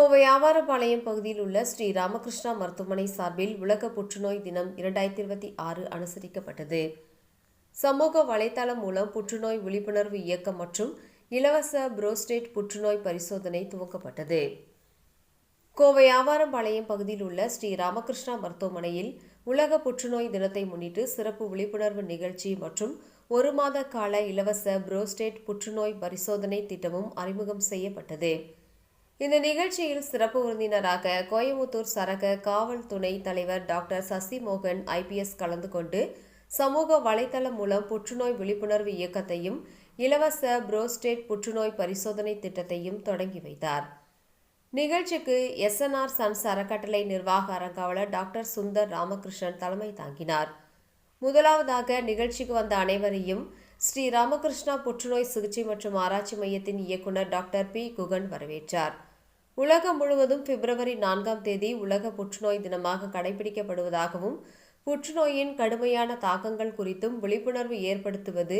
கோவை ஆவாரபாளையம் பகுதியில் உள்ள ஸ்ரீ ராமகிருஷ்ணா மருத்துவமனை சார்பில் உலக புற்றுநோய் தினம் 2026 அனுசரிக்கப்பட்டது. சமூக வலைதளம் மூலம் புற்றுநோய் விழிப்புணர்வு இயக்கம் மற்றும் இலவச புரோஸ்டேட் புற்றுநோய் பரிசோதனை துவக்கப்பட்டது. கோவை ஆவாரபாளையம் பகுதியில் உள்ள ஸ்ரீ ராமகிருஷ்ணா மருத்துவமனையில் உலக புற்றுநோய் தினத்தை முன்னிட்டு சிறப்பு விழிப்புணர்வு நிகழ்ச்சி மற்றும் 1 மாத கால இலவச புரோஸ்டேட் புற்றுநோய் பரிசோதனை திட்டமும் அறிமுகம் செய்யப்பட்டது. இந்த நிகழ்ச்சியில் சிறப்பு விருந்தினராக கோயமுத்தூர் சரக காவல் துணை தலைவர் டாக்டர் சசிமோகன் ஐபிஎஸ் கலந்து கொண்டு சமூக வலைதளம் மூலம் புற்றுநோய் விழிப்புணர்வு இயக்கத்தையும் இலவச புரோஸ்டேட் புற்றுநோய் பரிசோதனை திட்டத்தையும் தொடங்கி வைத்தார். நிகழ்ச்சிக்கு எஸ்என்ஆர் சன்ஸ் அறக்கட்டளை நிர்வாக அறங்காவலர் டாக்டர் சுந்தர் ராமகிருஷ்ணன் தலைமை தாங்கினார். முதலாவதாக நிகழ்ச்சிக்கு வந்த அனைவரையும் ஸ்ரீ ராமகிருஷ்ணா புற்றுநோய் சிகிச்சை மற்றும் ஆராய்ச்சி மையத்தின் இயக்குநர் டாக்டர் பி குகன் வரவேற்றார். உலகம் முழுவதும் பிப்ரவரி 4ஆம் தேதி உலக புற்றுநோய் தினமாக கடைபிடிக்கப்படுவதாகவும் புற்றுநோயின் கடுமையான தாக்கங்கள் குறித்தும் விழிப்புணர்வு ஏற்படுத்துவது,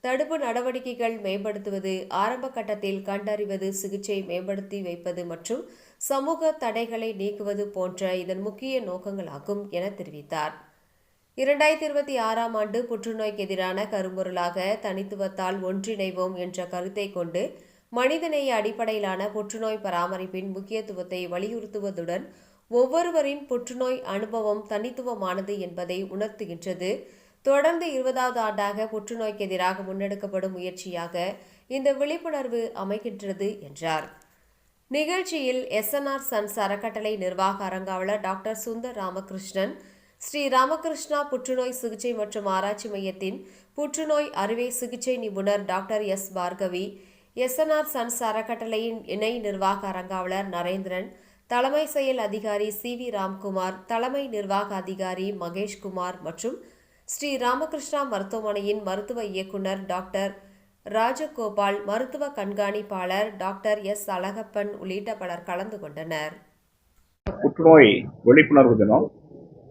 தடுப்பு நடவடிக்கைகள் மேம்படுத்துவது, ஆரம்ப கட்டத்தில் கண்டறிவது, சிகிச்சை மேம்படுத்தி வைப்பது மற்றும் சமூக தடைகளை நீக்குவது போன்ற இதன் முக்கிய நோக்கங்களாகும் என தெரிவித்தார். 2026ஆம் ஆண்டு புற்றுநோய்க்கு எதிரான கரும்பொருளாக தனித்துவத்தால் ஒன்றிணைவோம் என்ற கருத்தை கொண்டு மனிதநேய அடிப்படையிலான புற்றுநோய் பராமரிப்பின் முக்கியத்துவத்தை வலியுறுத்துவதுடன் ஒவ்வொருவரின் புற்றுநோய் அனுபவம் தனித்துவமானது என்பதை உணர்த்துகின்றது. தொடர்ந்து 20வது ஆண்டாக புற்றுநோய்க்கு எதிராக முன்னெடுக்கப்படும் முயற்சியாக இந்த விழிப்புணர்வு அமைகின்றது என்றார். நிகழ்ச்சியில் எஸ்என்ஆர் சன்ஸ் அறக்கட்டளை நிர்வாக அறங்காவலர் டாக்டர் சுந்தர் ராமகிருஷ்ணன், ஸ்ரீ ராமகிருஷ்ணா புற்றுநோய் சிகிச்சை மற்றும் ஆராய்ச்சி மையத்தின் புற்றுநோய் அறுவை சிகிச்சை நிபுணர் doctor S Bhargavi, SNR sons அறக்கட்டளையின் இணை நிர்வாக அறங்காவலர் நரேந்திரன், தலைமை செயல் அதிகாரி சி.வி. ராம்குமார், தலைமை நிர்வாக அதிகாரி மகேஷ்குமார் மற்றும் ஸ்ரீ ராமகிருஷ்ணா மருத்துவமனையின் மருத்துவ இயக்குநர் டாக்டர் ராஜகோபால், மருத்துவ கண்காணிப்பாளர் டாக்டர் எஸ் அழகப்பன் உள்ளிட்ட பலர் கலந்து கொண்டனர். புற்றுநோய் விழிப்புணர்வு தினம்.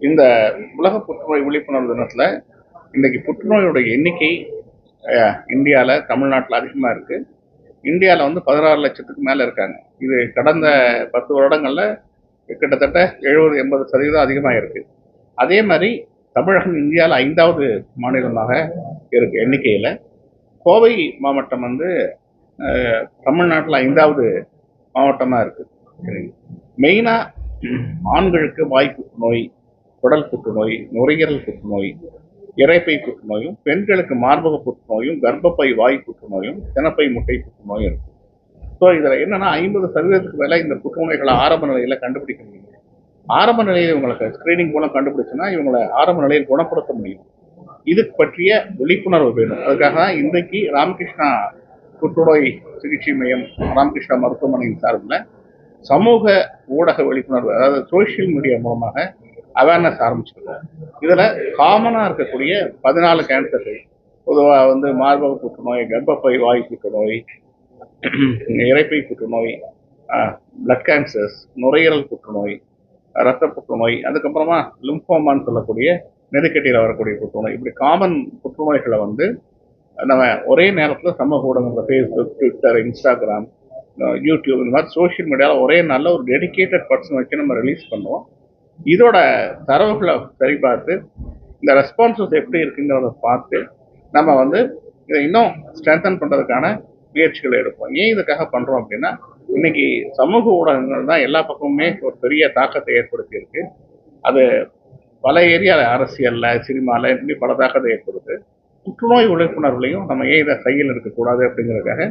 இந்த உலக புற்றுநோய் விழிப்புணர்வு தினத்தில் இன்றைக்கி புற்றுநோயோட எண்ணிக்கை இந்தியாவில், தமிழ்நாட்டில் அதிகமாக இருக்குது. இந்தியாவில் 16 லட்சத்துக்கு மேலே இருக்காங்க. இது கடந்த 10 வருடங்களில் கிட்டத்தட்ட 70-80% அதிகமாக இருக்குது. அதே மாதிரி தமிழகம் இந்தியாவில் 5வது மாநிலமாக இருக்குது எண்ணிக்கையில். கோவை மாவட்டம் தமிழ்நாட்டில் 5வது மாவட்டமாக இருக்குது. மெயினாக ஆண்களுக்கு வாய் புற்றுநோய், குடல் புற்றுநோய், நுரையீரல் புற்றுநோய், இரைப்பை புற்றுநோயும், பெண்களுக்கு மார்பக புற்றுநோயும், கர்ப்பப்பை வாய் புற்றுநோயும், சினப்பை முட்டை புற்றுநோயும் இருக்கு. ஸோ இதில் என்னன்னா 50% மேலே இந்த புற்றுநோய்களை ஆரம்ப நிலையில் கண்டுபிடிக்க முடியும். ஆரம்ப நிலையில் இவங்களுக்கு ஸ்கிரீனிங் மூலம் கண்டுபிடிச்சுன்னா இவங்களை ஆரம்ப நிலையில் குணப்படுத்த முடியும். இது பற்றிய விழிப்புணர்வு வேணும். அதுக்காக தான் இன்றைக்கு ராமகிருஷ்ணா புற்றுநோய் சிகிச்சை மையம், ராமகிருஷ்ணா மருத்துவமனையின் சார்பில் சமூக ஊடக விழிப்புணர்வு, அதாவது சோசியல் மீடியா மூலமாக அவேர்னஸ் ஆரம்பிச்சிருக்கோம். இதில் காமனாக இருக்கக்கூடிய 14 கேன்சர்கள், பொதுவாக மார்பக புற்றுநோய், கர்ப்பப்பை வாய் புற்றுநோய், இரைப்பை புற்றுநோய், பிளட் கேன்சர்ஸ், நுரையீரல் புற்றுநோய், இரத்த புற்றுநோய், அதுக்கப்புறமா லிம்போமான்னு சொல்லக்கூடிய நெருக்கட்டியில் வரக்கூடிய புற்றுநோய், இப்படி காமன் புற்றுநோய்களை நம்ம ஒரே நேரத்தில் சமூக ஊடகங்கள், ஃபேஸ்புக், ட்விட்டர், இன்ஸ்டாகிராம், யூடியூப், இந்த மாதிரி சோஷியல் மீடியாவில் ஒரே நாளில் ஒரு டெடிக்கேட்டட் பர்சன் வச்சு நம்ம ரிலீஸ் பண்ணுவோம். இதோட தரவுகளை சரி பார்த்து இந்த ரெஸ்பான்சஸ் எப்படி இருக்குங்கிறத பார்த்து நம்ம இதை இன்னும் ஸ்ட்ரென்தன் பண்ணுறதுக்கான முயற்சிகளை எடுப்போம். ஏன் இதுக்காக பண்ணுறோம் அப்படின்னா, இன்னைக்கு சமூக ஊடகங்கள் தான் எல்லா பக்கமுமே ஒரு பெரிய தாக்கத்தை ஏற்படுத்தியிருக்கு. அது பல ஏரியாவில், அரசியலில், சினிமாவில், இப்படி பல தாக்கத்தை ஏற்படுது. புற்றுநோய் விழிப்புணர்வுலையும் நம்ம ஏன் இதை செயல் இருக்கக்கூடாது அப்படிங்கிறதுக்காக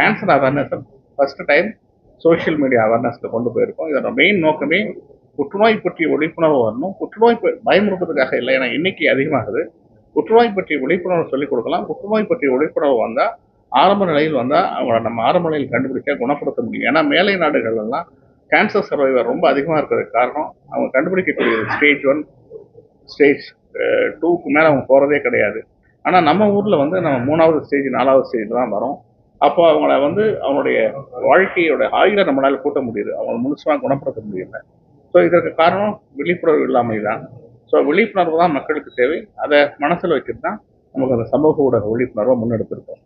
cancer awareness first time social media அவேர்னஸில் கொண்டு போயிருக்கோம். இதோட மெயின் நோக்கமே புற்றுநோய் பற்றிய விழிப்புணர்வு வரணும். புற்றுநோய் பயமுறுத்துறதுக்காக இல்லை, ஏன்னா எண்ணிக்கை அதிகமாகுது. புற்றுநோய் பற்றிய விழிப்புணர்வு சொல்லிக் கொடுக்கலாம். புற்றுநோய் பற்றிய விழிப்புணர்வு வந்தால், ஆரம்ப நிலையில் வந்தால் அவங்கள நம்ம ஆரம்ப நிலையில் கண்டுபிடிக்க குணப்படுத்த முடியும். ஏன்னா மேலை நாடுகள்லாம் கேன்சர் சர்வைவர் ரொம்ப அதிகமாக இருக்கிறதுக்கு காரணம் அவங்க கண்டுபிடிக்கக்கூடிய ஸ்டேஜ் 1, ஸ்டேஜ் 2க்கு மேலே அவங்க போகிறதே கிடையாது. ஆனால் நம்ம ஊரில் நம்ம 3வது ஸ்டேஜ், 4வது ஸ்டேஜில் தான் வரோம். அப்போ அவங்கள அவங்களுடைய வாழ்க்கையோட ஆயுளை நம்மளால் கூட்ட முடியுது, அவங்களை முழுசாக குணப்படுத்த முடியல. ஸோ இதற்கு காரணம் விழிப்புணர்வு இல்லாமல் தான். ஸோ விழிப்புணர்வு தான் மக்களுக்கு தேவை. அதை மனசில் வச்சுட்டு தான் நமக்கு அந்த சமூக ஊடக விழிப்புணர்வை முன்னெடுத்திருக்கோம்.